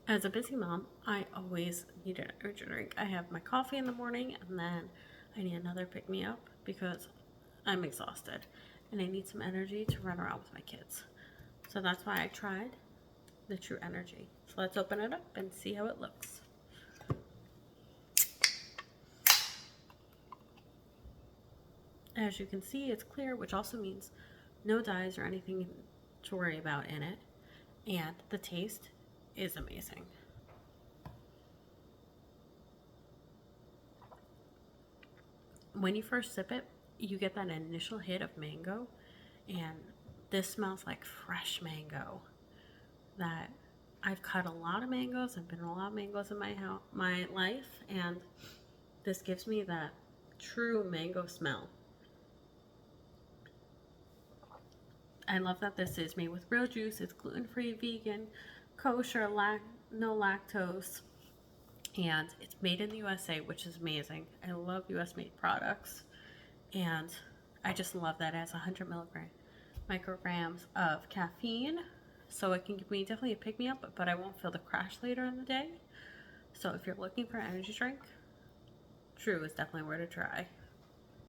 As a busy mom, I always need an energy drink. I have my coffee in the morning and then I need another pick me up because I'm exhausted and I need some energy to run around with my kids. So that's why I tried the True Energy. So let's open it up and see how it looks. As you can see, it's clear, which also means no dyes or anything to worry about in it. And the taste is amazing. When you first sip it, you get that initial hit of mango, and this smells like fresh mango. That I've cut a lot of mangoes. I've been a lot of mangoes in my life, and this gives me that true mango smell. I love that this is made with real juice. It's gluten-free, vegan, kosher, no lactose, and it's made in the USA, which is amazing. I love US made products, and I just love that it has 100 micrograms of caffeine, so it can give me definitely a pick me up, but I won't feel the crash later in the day. So if you're looking for an energy drink, True is definitely where to try.